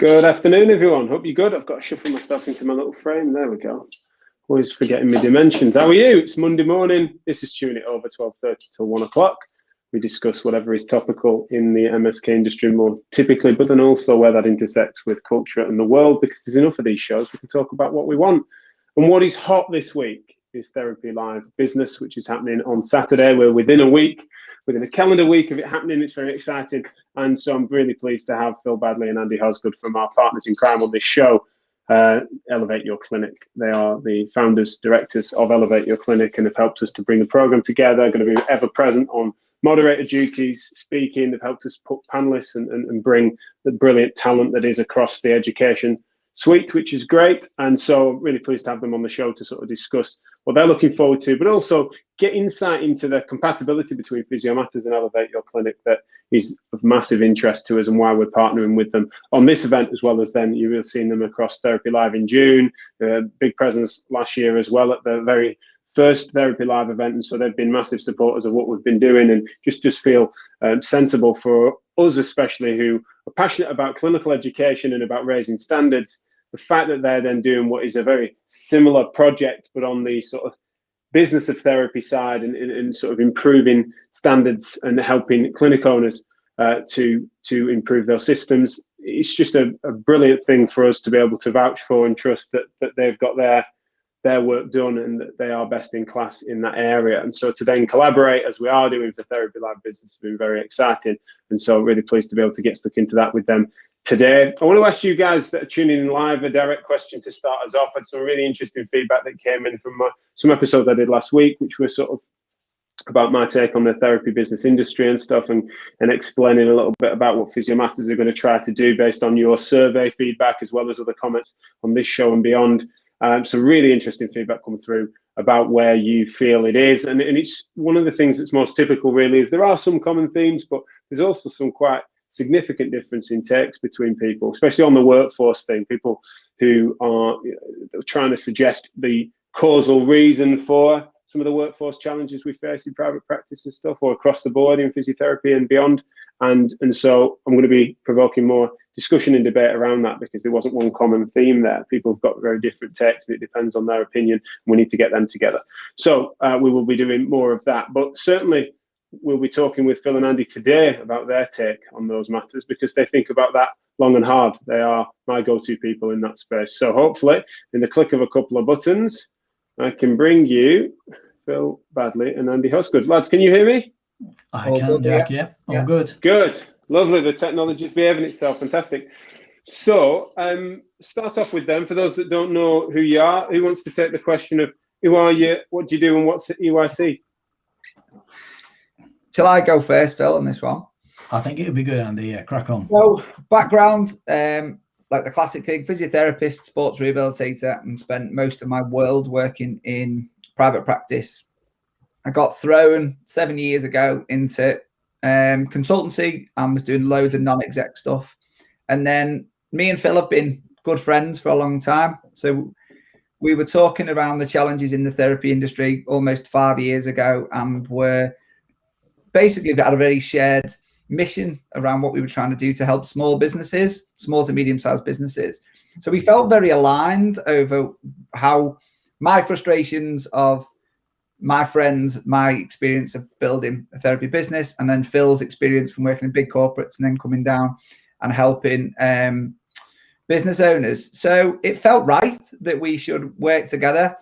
Good afternoon, everyone. Hope you're good. I've got to shuffle myself into my little frame. There we go. Always forgetting my dimensions. How are you? It's Monday morning. This is Tune It Over, 12:30 till 1 o'clock. We discuss whatever is topical in the MSK industry more typically, but then also where that intersects with culture and the world, because there's enough of these shows. We can talk about what we want. And what is hot this week is Therapy Live Business, which is happening on Saturday. We're within a calendar week of it happening. It's very exciting. And so I'm really pleased to have Phil Badley and Andy Hosgood from our partners in crime on this show, Elevate Your Clinic. They are the founders, directors of Elevate Your Clinic, and have helped us to bring the program together. Going to be ever present on moderator duties, speaking. They've helped us put panelists and bring the brilliant talent that is across the education suite, which is great. And so really pleased to have them on the show to sort of discuss what they're looking forward to, but also get insight into the compatibility between Physio Masters and Elevate Your Clinic that is of massive interest to us, and why we're partnering with them on this event, as well as then you will have seen them across Therapy Live in June, big presence last year as well at the very first Therapy Live event. And so they've been massive supporters of what we've been doing, and just feel sensible for us, especially who are passionate about clinical education and about raising standards. The fact that they're then doing what is a very similar project, but on the sort of business of therapy side, and sort of improving standards and helping clinic owners to improve their systems. It's just a brilliant thing for us to be able to vouch for and trust that they've got their work done and that they are best in class in that area. And so to then collaborate, as we are doing for Therapy Live Business, has been very exciting. And so really pleased to be able to get stuck into that with them today. I want to ask you guys that are tuning in live a direct question to start us off. I had some really interesting feedback that came in from some episodes I did last week, which were sort of about my take on the therapy business industry and stuff, and explaining a little bit about what Physio Masters are going to try to do based on your survey feedback, as well as other comments on this show and beyond. So really interesting feedback coming through about where you feel it is. And it's one of the things that's most typical really is there are some common themes, but there's also some quite significant difference in takes between people, especially on the workforce thing. People who are trying to suggest the causal reason for some of the workforce challenges we face in private practice and stuff, or across the board in physiotherapy and beyond. And so I'm going to be provoking more discussion and debate around that, because there wasn't one common theme there. People have got very different takes, and it depends on their opinion. We need to get them together. So we will be doing more of that, but certainly we'll be talking with Phil and Andy today about their take on those matters, because they think about that long and hard. They are my go-to people in that space. So hopefully, in the click of a couple of buttons, I can bring you Phil Badley and Andy Hosgood. Lads, can you hear me? I can, Jack, yeah. All good. Good. Lovely. The technology is behaving itself. Fantastic. So start off with them. For those that don't know who you are, who wants to take the question of who are you, what do you do, and what's EYC? Shall I go first, Phil, on this one? I think it would be good, Andy. Yeah, crack on. Well, background, like the classic thing, physiotherapist, sports rehabilitator, and spent most of my world working in private practice. I got thrown 7 years ago into consultancy and was doing loads of non-exec stuff. And then me and Phil have been good friends for a long time. So we were talking around the challenges in the therapy industry almost 5 years ago, and were basically had a very shared mission around what we were trying to do to help small businesses, small to medium-sized businesses. So we felt very aligned over how my frustrations of my friends, my experience of building a therapy business, and then Phil's experience from working in big corporates and then coming down and helping business owners. So it felt right that we should work together.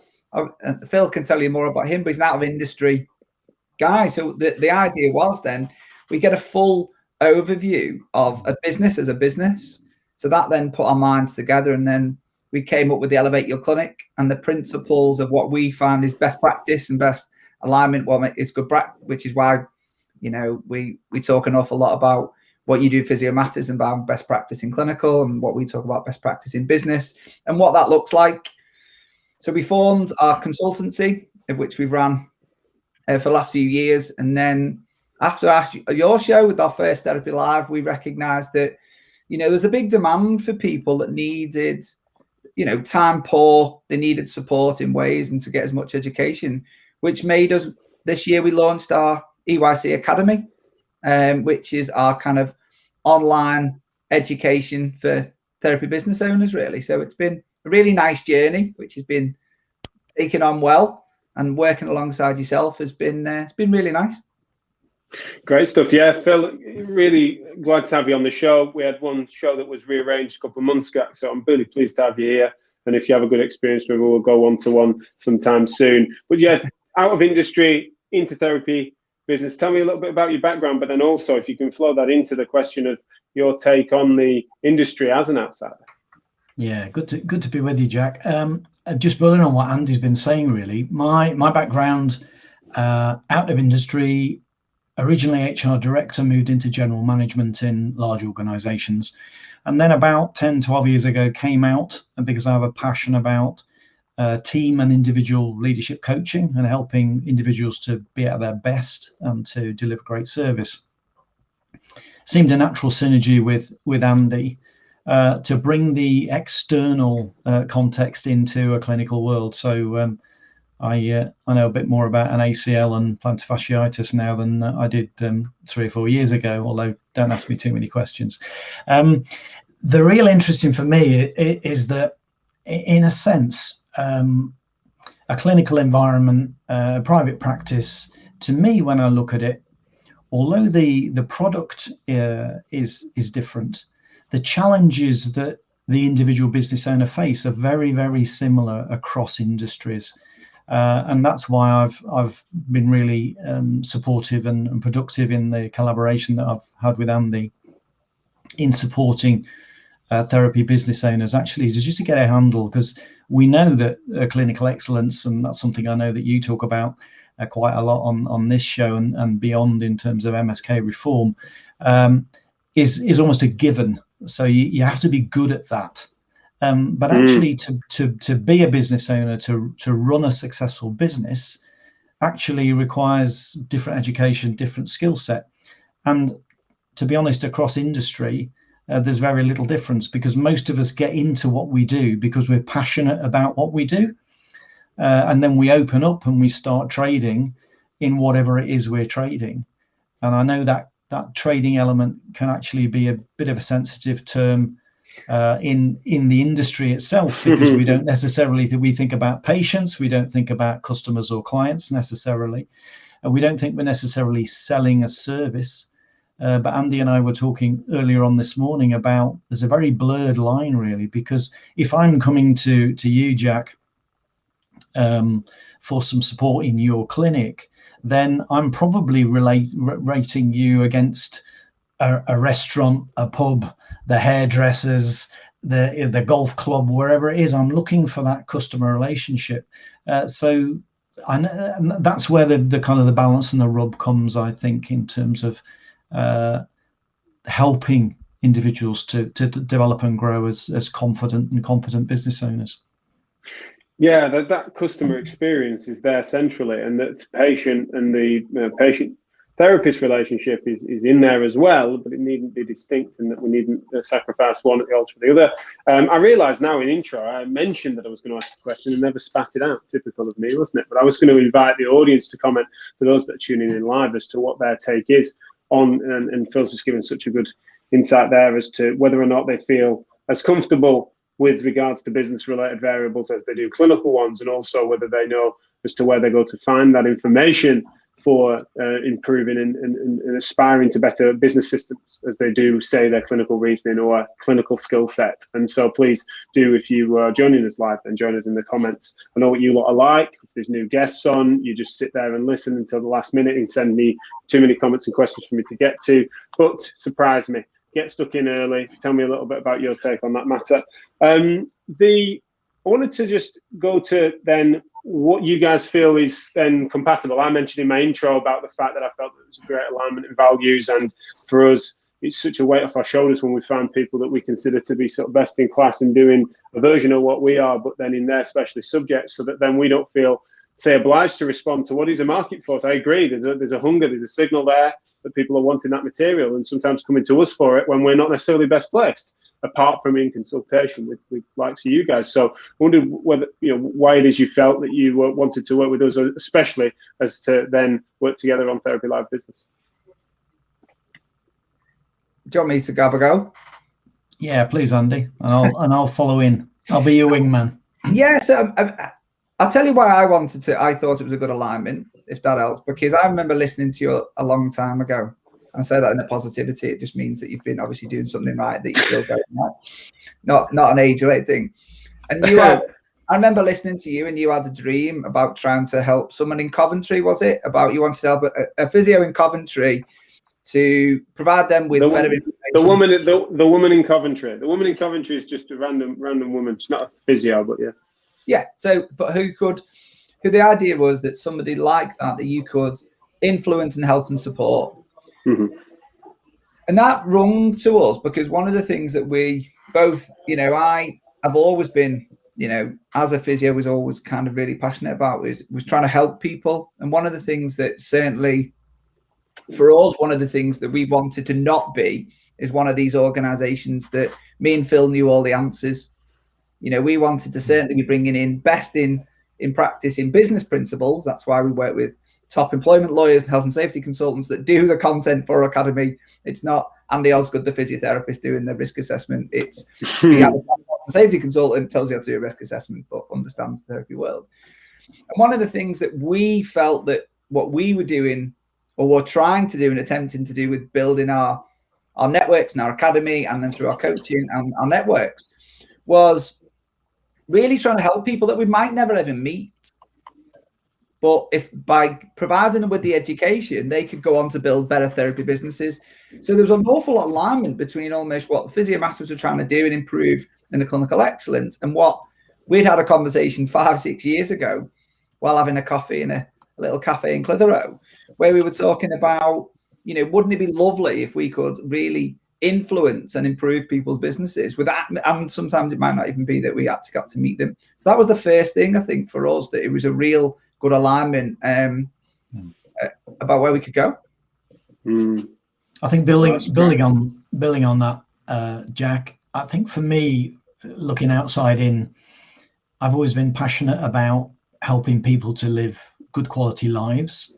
Phil can tell you more about him, but he's an out of industry guy. So the idea was then we get a full overview of a business as a business. So that then put our minds together, and then we came up with the Elevate Your Clinic and the principles of what we find is best practice and best alignment. Well, it's good practice, which is why, you know, we talk an awful lot about what you do Physio Masters and about best practice in clinical, and what we talk about best practice in business and what that looks like. So we formed our consultancy, of which we've run for the last few years. And then after your show with our first Therapy Live, we recognized that, you know, there's a big demand for people that needed, you know, time poor, they needed support in ways and to get as much education, which made us, this year we launched our EYC Academy, which is our kind of online education for therapy business owners, really. So it's been a really nice journey, which has been taken on well, and working alongside yourself has been it's been really nice. Great stuff. Yeah, Phil, really glad to have you on the show. We had one show that was rearranged a couple of months ago, so I'm really pleased to have you here. And if you have a good experience, maybe we'll go one-to-one sometime soon. But yeah, out of industry, into therapy business. Tell me a little bit about your background, but then also if you can flow that into the question of your take on the industry as an outsider. Yeah, good to be with you, Jack. Just building on what Andy's been saying, really, my background out of industry, originally HR director, moved into general management in large organizations. And then about 10, 12 years ago, came out because I have a passion about team and individual leadership coaching and helping individuals to be at their best and to deliver great service. Seemed a natural synergy with Andy to bring the external context into a clinical world. So I know a bit more about an ACL and plantar fasciitis now than I did 3 or 4 years ago, although don't ask me too many questions. The real interesting for me is that, in a sense, a clinical environment, private practice, to me, when I look at it, although the product is different, the challenges that the individual business owner face are very, very similar across industries. And that's why I've been really supportive and productive in the collaboration that I've had with Andy in supporting therapy business owners, actually, is just to get a handle, because we know that clinical excellence, and that's something I know that you talk about quite a lot on this show and beyond in terms of MSK reform, is almost a given. So you have to be good at that. But actually, to be a business owner, to run a successful business, actually requires different education, different skill set. And to be honest, across industry, there's very little difference, because most of us get into what we do because we're passionate about what we do. And then we open up and we start trading in whatever it is we're trading. And I know that trading element can actually be a bit of a sensitive term in the industry itself, because we don't necessarily we think about patients, we don't think about customers or clients necessarily, and we don't think we're necessarily selling a service. But Andy and I were talking earlier on this morning about there's a very blurred line, really, because if I'm coming to you, Jack, for some support in your clinic, then I'm probably rating you against a restaurant, a pub, the hairdressers, the golf club, wherever it is. I'm looking for that customer relationship. So I know, and that's where the kind of the balance and the rub comes, I think, in terms of helping individuals to develop and grow as confident and competent business owners. Yeah, that customer experience is there centrally, and that's patient and the patient therapist relationship is in there as well, but it needn't be distinct, and that we needn't sacrifice one at the altar of the other. I realise now in intro, I mentioned that I was going to ask a question and never spat it out. Typical of me, wasn't it? But I was going to invite the audience to comment, for those that are tuning in live, as to what their take is on, and Phil's just given such a good insight there as to whether or not they feel as comfortable with regards to business-related variables as they do clinical ones, and also whether they know as to where they go to find that information for improving and aspiring to better business systems, as they do say their clinical reasoning or clinical skill set. And so please do, if you are joining us live, and join us in the comments. I know what you lot are like. If there's new guests on, you just sit there and listen until the last minute and send me too many comments and questions for me to get to. But surprise me, get stuck in early. Tell me a little bit about your take on that matter. I wanted to just go to then what you guys feel is then compatible. I mentioned in my intro about the fact that I felt there was a great alignment in values, and for us, it's such a weight off our shoulders when we find people that we consider to be sort of best in class in doing a version of what we are, but then in their specialist subjects, so that then we don't feel, say, obliged to respond to what is a market force. I agree, there's a hunger, there's a signal there that people are wanting that material, and sometimes coming to us for it when we're not necessarily best placed, apart from in consultation with likes of you guys. So I wondered whether, why it is you felt that you wanted to work with us, especially as to then work together on Therapy Live Business. Do you want me to have a go? Yeah, please, Andy, and I'll follow in. I'll be your wingman. Yeah, so I'll tell you why I thought it was a good alignment, if that helps, because I remember listening to you a long time ago. I say that in a positivity. It just means that you've been obviously doing something right, that you're still going right. Not an age-related thing. And you had, I remember listening to you, and you had a dream about trying to help someone in Coventry, was it? About you wanted to help a physio in Coventry to provide them with better information. The woman in Coventry. The woman in Coventry is just a random woman. She's not a physio, but yeah. Yeah. So, but who the idea was that somebody like that you could influence and help and support. Mm-hmm. And that rung to us because one of the things that we both, I've always been, as a physio, was always kind of really passionate about was trying to help people. And one of the things that certainly for us, one of the things that we wanted to not be is one of these organizations that me and Phil knew all the answers. We wanted to certainly be bringing in best in practice in business principles. That's why we work with top employment lawyers and health and safety consultants that do the content for Academy. It's not Andy Hosgood, the physiotherapist, doing the risk assessment. It's the health and safety consultant tells you how to do a risk assessment, but understands the therapy world. And one of the things that we felt that what we were doing or were trying to do and attempting to do with building our networks and our academy and then through our coaching and our networks was really trying to help people that we might never even meet. But if by providing them with the education, they could go on to build better therapy businesses. So there was an awful lot of alignment between almost what the Physio Masters were trying to do and improve in the clinical excellence and what we'd had a conversation 5-6 years ago while having a coffee in a little cafe in Clitheroe, where we were talking about, wouldn't it be lovely if we could really influence and improve people's businesses with that? And sometimes it might not even be that we actually got to meet them. So that was the first thing, I think, for us, that it was a real good alignment about where we could go. I think building on that, Jack, I think for me, looking outside in, I've always been passionate about helping people to live good quality lives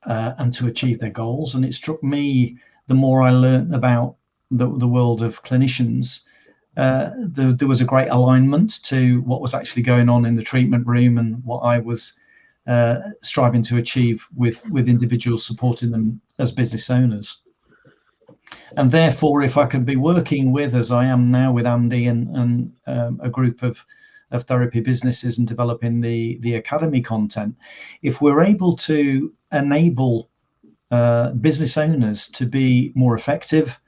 and to achieve their goals. And it struck me, the more I learned about the world of clinicians, there was a great alignment to what was actually going on in the treatment room and what I was striving to achieve with individuals, supporting them as business owners. And therefore, if I could be working with, as I am now with Andy and a group of therapy businesses and developing the academy content, if we're able to enable business owners to be more effective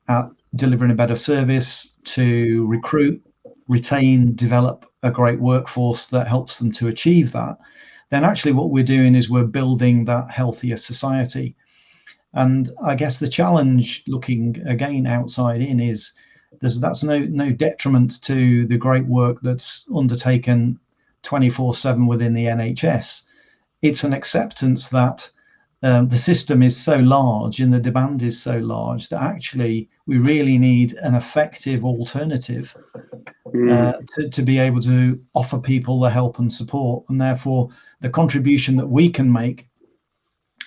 at delivering a better service, to recruit, retain, develop a great workforce that helps them to achieve that, then actually what we're doing is we're building that healthier society. And I guess the challenge, looking again outside in, is that's no detriment to the great work that's undertaken 24/7 within the NHS. It's an acceptance that the system is so large and the demand is so large that actually we really need an effective alternative to be able to offer people the help and support. And therefore the contribution that we can make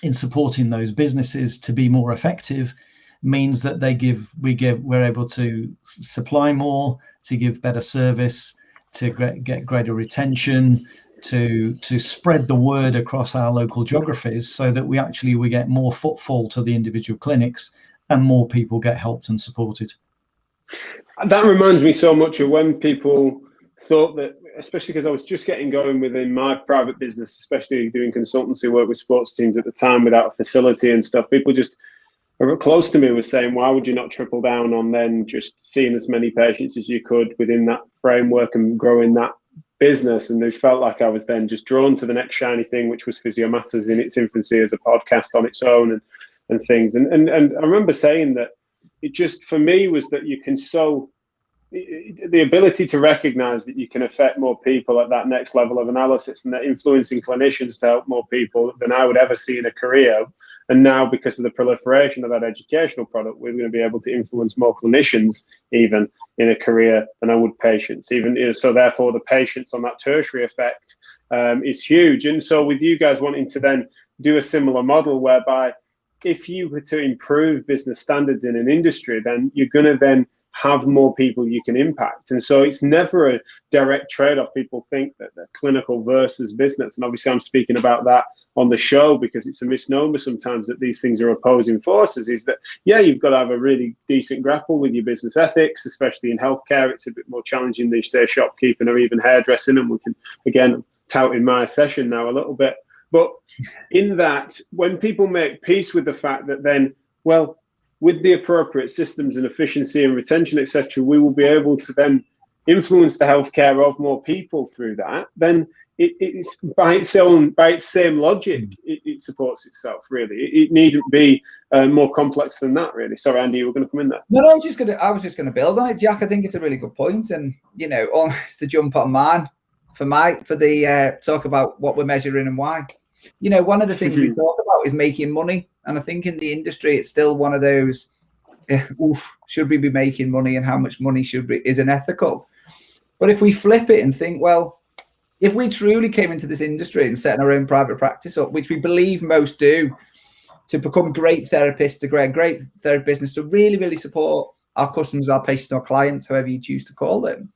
in supporting those businesses to be more effective means that we're able to supply more, to give better service, to get greater retention, to spread the word across our local geographies, so that we get more footfall to the individual clinics and more people get helped and supported. That reminds me so much of when people thought that, especially because I was just getting going within my private business, especially doing consultancy work with sports teams at the time without a facility and stuff, people just close to me was saying, why would you not triple down on then just seeing as many patients as you could within that framework and growing that business? And they felt like I was then just drawn to the next shiny thing, which was Physio Masters in its infancy as a podcast on its own and things. And I remember saying that it just, for me, was that you can the ability to recognize that you can affect more people at that next level of analysis, and that influencing clinicians to help more people than I would ever see in a career. And now, because of the proliferation of that educational product, we're going to be able to influence more clinicians even in a career than I would patients. Even so, therefore, the patients on that tertiary effect is huge. And so, with you guys wanting to then do a similar model, whereby if you were to improve business standards in an industry, then you're going to then have more people you can impact. And so it's never a direct trade-off. People think that the clinical versus business, and obviously I'm speaking about that on the show because it's a misnomer sometimes that these things are opposing forces, is that, yeah, you've got to have a really decent grapple with your business ethics, especially in healthcare. It's a bit more challenging than, say, shopkeeping or even hairdressing, and we can, again, tout in my session now a little bit. But in that, when people make peace with the fact that then, well, with the appropriate systems and efficiency and retention, etc., we will be able to then influence the healthcare of more people through that, then it's by its same logic, it supports itself, really. It needn't be more complex than that, really. Sorry, Andy, you were going to come in there. No, I was just going to build on it, Jack. I think it's a really good point, and almost to jump on mine for the talk about what we're measuring and why. One of the things we talk about is making money, and I think in the industry it's still one of those. Should we be making money, and how much money isn't ethical? But if we flip it and think, well, if we truly came into this industry and set our own private practice up, which we believe most do, to become great therapists, to create a great therapy business, to really, really support our customers, our patients, our clients, however you choose to call them,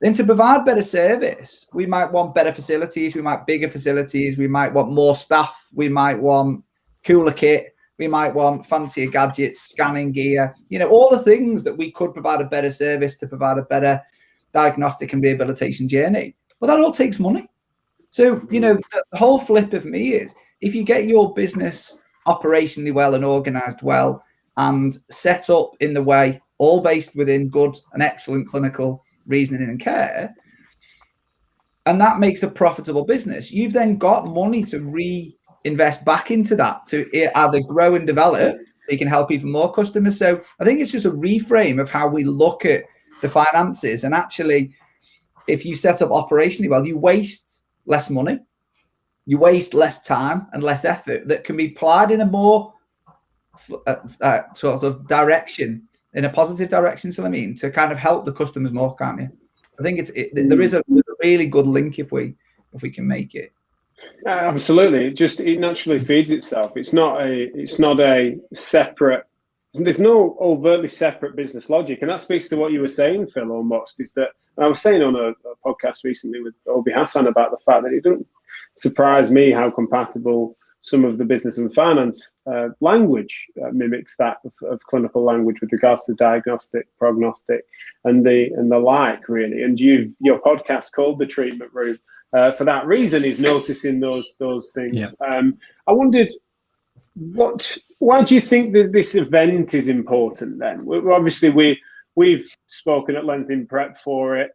then to provide better service, we might want better facilities, we might bigger facilities, we might want more staff, we might want cooler kit, we might want fancier gadgets, scanning gear, all the things that we could provide a better service to provide a better diagnostic and rehabilitation journey. Well, that all takes money. So, the whole flip of me is, if you get your business operationally well and organized well and set up in the way, all based within good and excellent clinical reasoning and care, and that makes a profitable business, you've then got money to reinvest back into that to either grow and develop so you can help even more customers. So I think it's just a reframe of how we look at the finances. And actually, if you set up operationally well, you waste less money, you waste less time and less effort that can be applied in a more sort of direction, in a positive direction, to kind of help the customers more, can't you? I think there is a really good link if we can make it. Absolutely, it naturally feeds itself. It's not a separate. There's no overtly separate business logic, and that speaks to what you were saying, Phil. Almost is that I was saying on a podcast recently with Obi Hassan about the fact that it doesn't surprise me how compatible some of the business and finance language mimics that of clinical language with regards to diagnostic, prognostic, and the like, really. And your podcast called The Treatment Room for that reason is noticing those things. Yeah. I wondered, why do you think that this event is important then? Obviously, we've spoken at length in prep for it,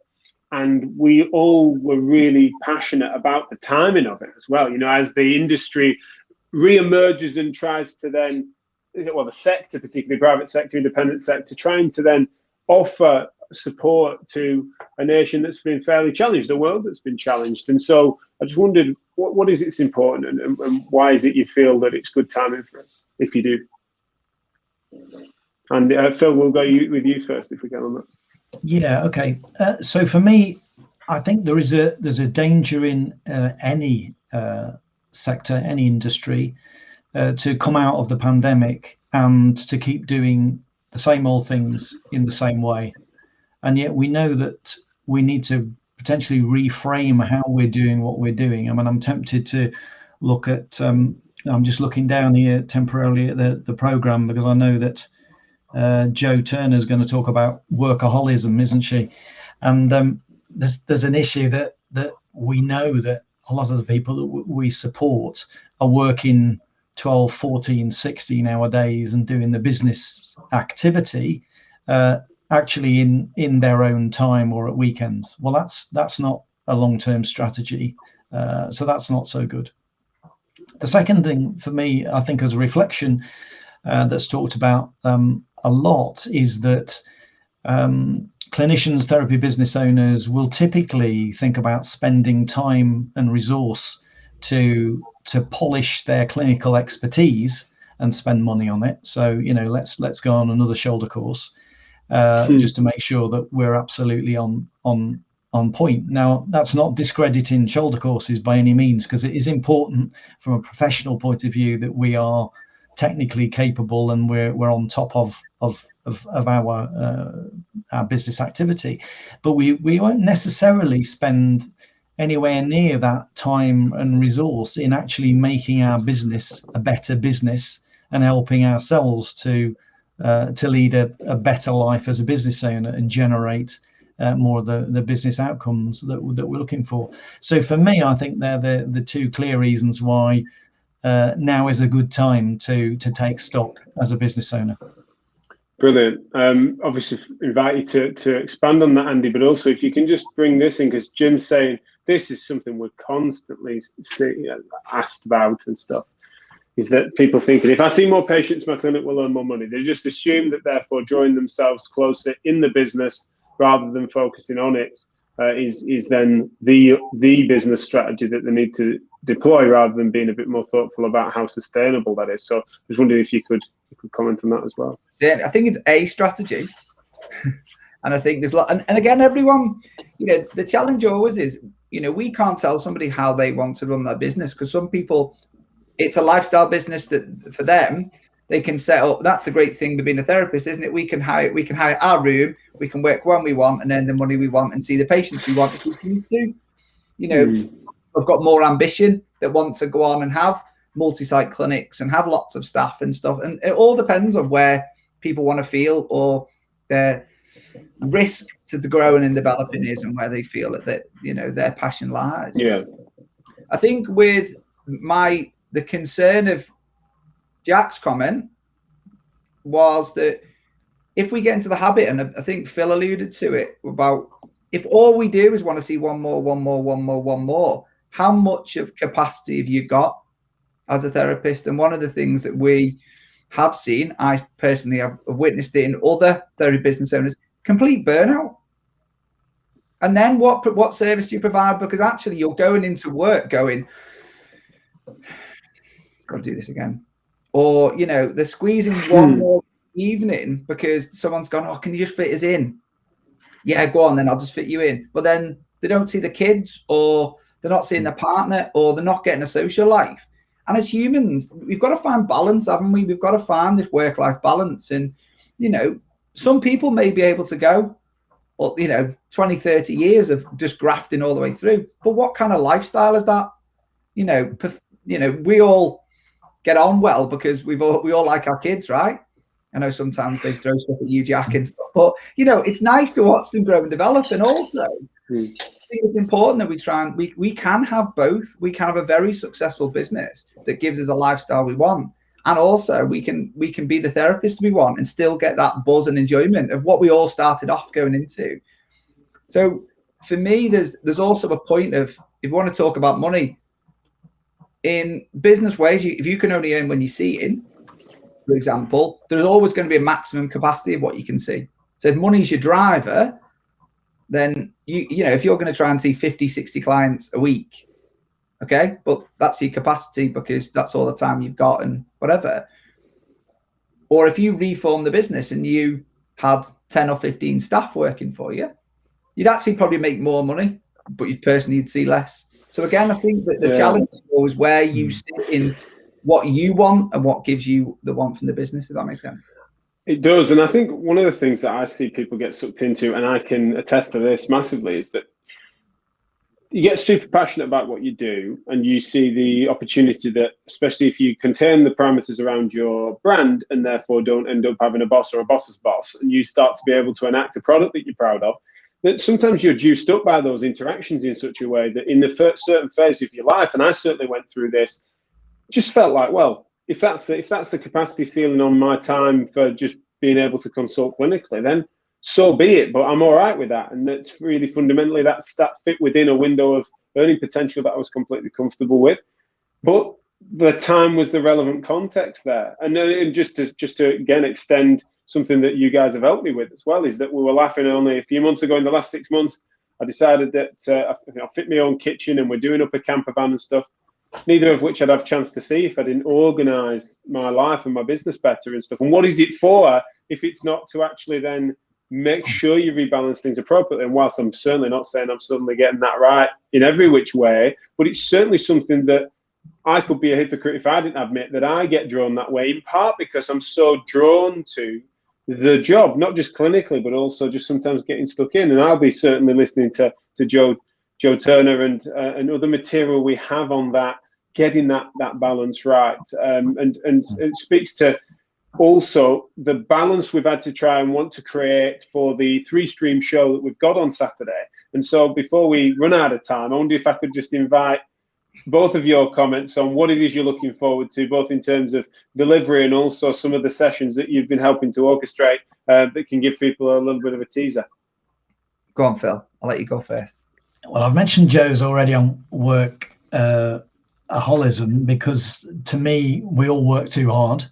and we all were really passionate about the timing of it as well. As the industry reemerges and tries to then, the sector, particularly private sector, independent sector, trying to then offer support to a nation that's been fairly challenged, a world that's been challenged. And so I just wondered, what is it's important, and why is it you feel that it's good timing for us, if you do? And Phil, we'll go with you first if we can on that. Yeah, okay. So for me, I think there's a danger in any sector, any industry, to come out of the pandemic and to keep doing the same old things in the same way. And yet we know that we need to potentially reframe how we're doing what we're doing. I mean, I'm tempted to look at, I'm just looking down here temporarily at the program, because I know that Jo Turner's going to talk about workaholism, isn't she? And there's an issue that we know that a lot of the people that we support are working 12, 14, 16 hour days and doing the business activity actually in their own time or at weekends. Well, that's not a long-term strategy. So that's not so good. The second thing for me, I think, as a reflection that's talked about a lot, is that clinicians, therapy business owners will typically think about spending time and resource to polish their clinical expertise and spend money on it. So, let's go on another shoulder course just to make sure that we're absolutely on point. Now, that's not discrediting shoulder courses by any means, because it is important from a professional point of view that we are technically capable and we're on top of our business activity, but we won't necessarily spend anywhere near that time and resource in actually making our business a better business and helping ourselves to lead a better life as a business owner and generate more of the business outcomes that we're looking for. So for me, I think they're the two clear reasons why now is a good time to take stock as a business owner. Brilliant. Obviously, invite you to expand on that, Andy, but also if you can just bring this in, because Jim's saying this is something we're constantly asked about and stuff, is that people thinking, if I see more patients, my clinic will earn more money. They just assume that therefore drawing themselves closer in the business rather than focusing on it is then the business strategy that they need to deploy, rather than being a bit more thoughtful about how sustainable that is. So I was wondering if you could comment on that as well. Yeah, I think it's a strategy. And I think there's a lot, and again, everyone, the challenge always is, we can't tell somebody how they want to run their business, because some people, it's a lifestyle business that for them, they can set up. That's a great thing with being a therapist, isn't it? We can hire our room, we can work when we want, and earn the money we want, and see the patients we want if we choose to. We've got more ambition that want to go on and have multi-site clinics and have lots of staff and stuff. And it all depends on where people want to feel, or their risk to the growing and developing is, and where they feel that their passion lies. Yeah. I think with the concern of Jack's comment was that if we get into the habit, and I think Phil alluded to it, about if all we do is want to see one more, how much of capacity have you got as a therapist? And one of the things that we have seen, I personally have witnessed it in other therapy business owners, complete burnout. And then what service do you provide? Because actually you're going into work going, got to do this again. Or, they're squeezing one more evening because someone's gone, oh, can you just fit us in? Yeah, go on, then I'll just fit you in. But then they don't see the kids, or they're not seeing their partner, or they're not getting a social life. And as humans, we've got to find balance, haven't we? We've got to find this work-life balance. And, some people may be able to go, 20, 30 years of just grafting all the way through. But what kind of lifestyle is that? We all get on well because we all like our kids, right? I know sometimes they throw stuff at you, Jack, and stuff, but it's nice to watch them grow and develop. And also, I think it's important that we try and we can have both. We can have a very successful business that gives us a lifestyle we want, and also we can be the therapist we want and still get that buzz and enjoyment of what we all started off going into. So for me, there's also a point of, if you want to talk about money in business ways, if you can only earn when you're seeing, for example, there's always going to be a maximum capacity of what you can see. So if money's your driver, then if you're going to try and see 50, 60 clients a week, okay, but that's your capacity because that's all the time you've got and whatever. Or if you reform the business and you had 10 or 15 staff working for you, you'd actually probably make more money, but you'd see less. So again, I think that the challenge is always where you sit in what you want and what gives you the want from the business, if that makes sense. It does. And I think one of the things that I see people get sucked into, and I can attest to this massively, is that you get super passionate about what you do, and you see the opportunity that, especially if you contain the parameters around your brand and therefore don't end up having a boss or a boss's boss, and you start to be able to enact a product that you're proud of, that sometimes you're juiced up by those interactions in such a way that in the certain phase of your life, and I certainly went through this, just felt like, well, if that's the capacity ceiling on my time for just being able to consult clinically, then so be it. But I'm all right with that, and that's really fundamentally that fit within a window of earning potential that I was completely comfortable with. But the time was the relevant context there, and just to again extend something that you guys have helped me with as well, is that we were laughing only a few months ago. In the last 6 months, I decided that I fit my own kitchen, and we're doing up a camper van and stuff. Neither of which I'd have a chance to see if I didn't organise my life and my business better and stuff. And what is it for if it's not to actually then make sure you rebalance things appropriately? And whilst I'm certainly not saying I'm suddenly getting that right in every which way, but it's certainly something that I could be a hypocrite if I didn't admit that I get drawn that way, in part because I'm so drawn to the job, not just clinically, but also just sometimes getting stuck in. And I'll be certainly listening to Joe Turner and other material we have on that, getting that balance right. And it speaks to also the balance we've had to try and want to create for the 3-stream show that we've got on Saturday. And so before we run out of time, I wonder if I could just invite both of your comments on what it is you're looking forward to, both in terms of delivery and also some of the sessions that you've been helping to orchestrate that can give people a little bit of a teaser. Go on, Phil. I'll let you go first. Well, I've mentioned Joe's already on Workaholism, because to me, we all work too hard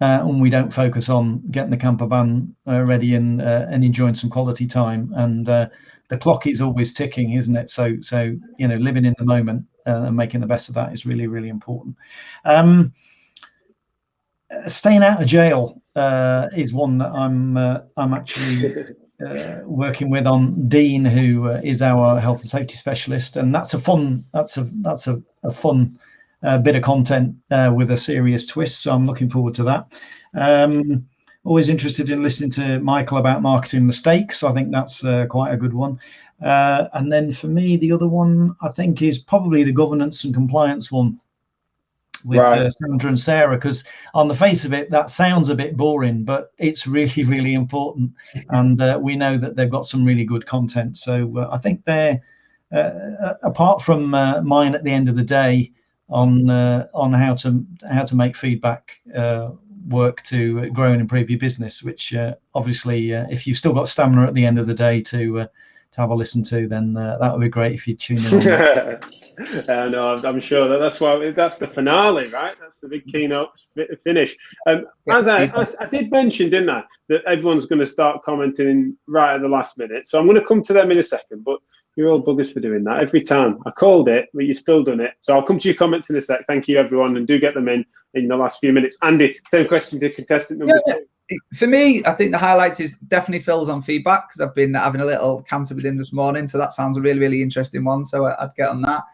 and we don't focus on getting the camper van ready and enjoying some quality time. And the clock is always ticking, isn't it? So you know, living in the moment and making the best of that is really, really important. Staying out of jail is one that I'm actually working with on Dean, who is our health and safety specialist, and that's a fun fun bit of content with a serious twist. So I'm looking forward to that. Always interested in listening to Michael about marketing mistakes. I think that's quite a good one. And then for me, the other one I think is probably the governance and compliance one with Sandra and Sarah, because on the face of it, that sounds a bit boring, but it's really, really important. And we know that they've got some really good content. So I think they're, apart from mine at the end of the day on how to make feedback work to grow and improve your business, which obviously if you've still got stamina at the end of the day to have a listen to, then that would be great if you tune in on. No, I'm sure that's the finale, right? That's the big keynote finish. As I did mention, didn't I, that everyone's going to start commenting right at the last minute. So I'm going to come to them in a second, but you're all buggers for doing that every time. I called it, but you've still done it. So I'll come to your comments in a sec. Thank you, everyone, and do get them in the last few minutes. Andy, same question to contestant number 2. For me, I think the highlights is definitely Phil's on feedback, because I've been having a little canter with him this morning. So that sounds a really, really interesting one. So I'd get on that.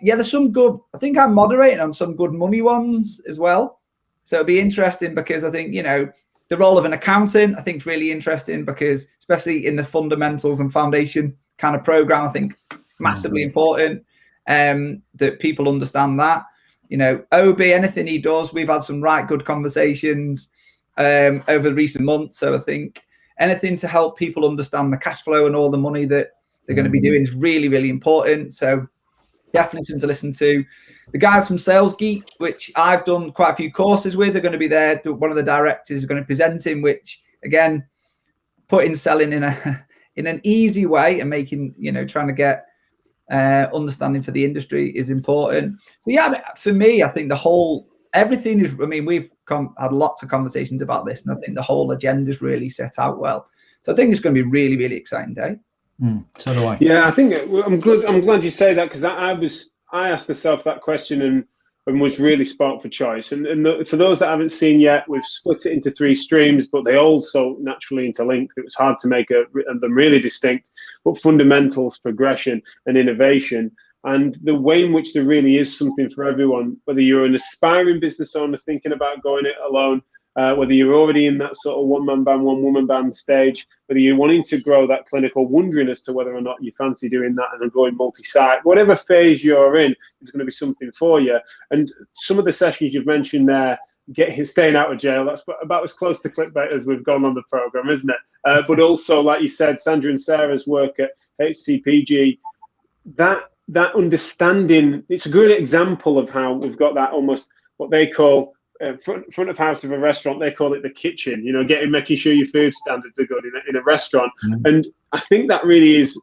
Yeah, there's some good, I think I'm moderating on some good money ones as well. So it'll be interesting, because I think, you know, the role of an accountant, I think is really interesting, because especially in the fundamentals and foundation kind of program, I think massively important that people understand that. You know, OB, anything he does, we've had some right good conversations over the recent months. So I think anything to help people understand the cash flow and all the money that they're going to be doing is really, really important. So definitely something to listen to. The guys from Sales Geek, which I've done quite a few courses with, are going to be there. One of the directors is going to present him, which again, putting selling in an easy way and making, you know, trying to get understanding for the industry is important. So yeah, for me, I think everything is, I mean, we've had lots of conversations about this, and I think the whole agenda is really set out well. So I think it's going to be a really, really exciting day. So do I. Yeah, I think I'm glad you say that, because I asked myself that question and was really sparked for choice. And for those that haven't seen yet, we've split it into 3 streams, but they also naturally interlinked. It was hard to make them really distinct, but fundamentals, progression, and innovation. And the way in which there really is something for everyone, whether you're an aspiring business owner thinking about going it alone, whether you're already in that sort of one-man band, one-woman band stage, whether you're wanting to grow that clinical, wondering as to whether or not you fancy doing that and going multi-site, whatever phase you're in, there's going to be something for you. And some of the sessions you've mentioned there, staying out of jail, that's about as close to clickbait as we've gone on the program, isn't it? But also, like you said, Sandra and Sarah's work at HCPG, that understanding, it's a good example of how we've got that almost what they call front of house of a restaurant. They call it the kitchen, you know, making sure your food standards are good in a restaurant. And I think that really is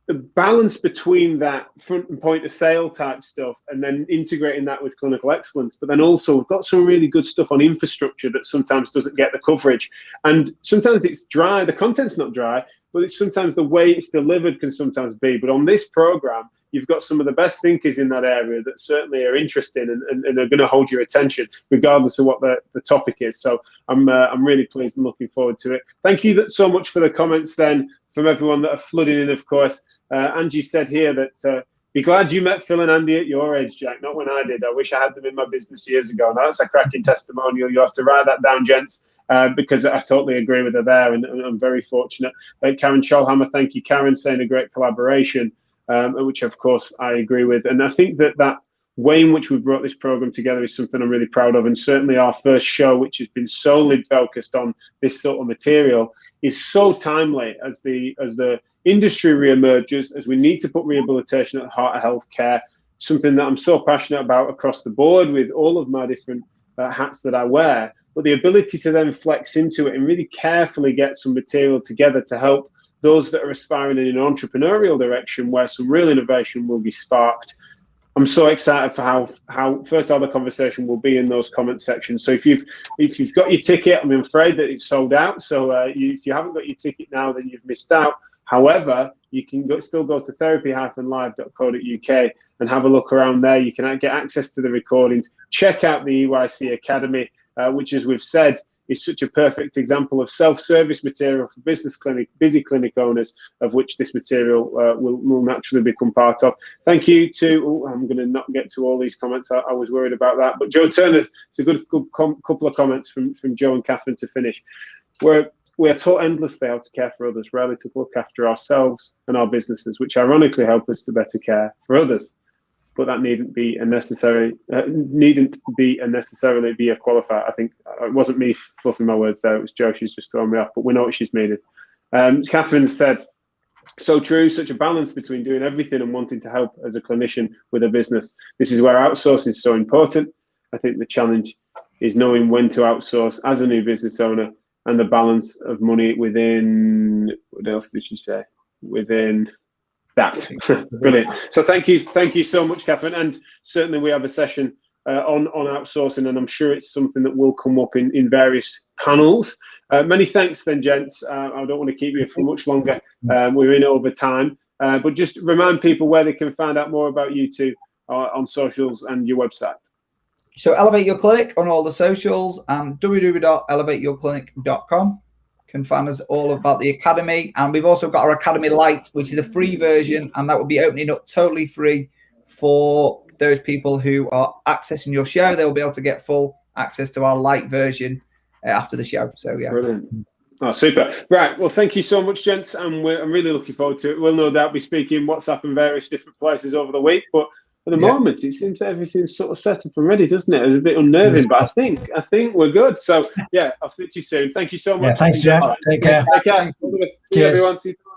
the balance between that front and point of sale type stuff and then integrating that with clinical excellence. But then also we've got some really good stuff on infrastructure that sometimes doesn't get the coverage. And sometimes it's dry, the content's not dry, but it's sometimes the way it's delivered can sometimes be. But on this program, you've got some of the best thinkers in that area that certainly are interesting and are going to hold your attention regardless of what the topic is. So I'm really pleased and looking forward to it. Thank you so much for the comments then from everyone that are flooding in, of course. Angie said here that be glad you met Phil and Andy at your age, Jack, not when I did. I wish I had them in my business years ago. Now, that's a cracking testimonial. You have to write that down, gents. because I totally agree with her there, and I'm very fortunate. Karen Scholhammer, thank you, Karen, saying a great collaboration, which of course I agree with. And I think that way in which we brought this program together is something I'm really proud of, and certainly our first show, which has been solely focused on this sort of material, is so timely as the industry reemerges, as we need to put rehabilitation at the heart of healthcare, something that I'm so passionate about across the board with all of my different hats that I wear. But the ability to then flex into it and really carefully get some material together to help those that are aspiring in an entrepreneurial direction where some real innovation will be sparked. I'm so excited for how fertile the conversation will be in those comment sections. So if you've got your ticket, I'm afraid that it's sold out. So if you haven't got your ticket now, then you've missed out. However, you can still go to therapy-live.co.uk and have a look around there. You can get access to the recordings. Check out the EYC Academy, which, as we've said, is such a perfect example of self-service material for busy clinic owners, of which this material will naturally become part of. Thank you to, I'm going to not get to all these comments. I was worried about that. But Joe Turner, it's a good couple of comments from Joe and Catherine to finish. We are taught endlessly how to care for others, rarely to look after ourselves and our businesses, which ironically help us to better care for others. But that needn't be a necessarily be a qualifier. I think it wasn't me fluffing my words there. It was Jo. She's just throwing me off, but we know what she's meaning. Catherine said, so true, such a balance between doing everything and wanting to help as a clinician with a business. This is where outsourcing is so important. I think the challenge is knowing when to outsource as a new business owner, and the balance of money within, what else did she say? Within that. Brilliant. So thank you so much, Catherine. And certainly we have a session on outsourcing, and I'm sure it's something that will come up in various panels. Many thanks then, gents. I don't want to keep you for much longer. We're in over time. But just remind people where they can find out more about you two on socials and your website. So Elevate Your Clinic on all the socials, and www.elevateyourclinic.com. Can find us all about the Academy. And we've also got our Academy Lite, which is a free version, and that will be opening up totally free for those people who are accessing your show. They'll be able to get full access to our Lite version after the show. So, yeah. Brilliant. Oh, super. Right. Well, thank you so much, gents. And I'm really looking forward to it. We'll no doubt be speaking WhatsApp in various different places over the week. But at the moment, it seems that everything's sort of set up and ready, doesn't it? It was a bit unnerving, but I think we're good. So, yeah, I'll speak to you soon. Thank you so much. Yeah, thanks, Jack. Take care. Take care. See you, everyone. See you tomorrow.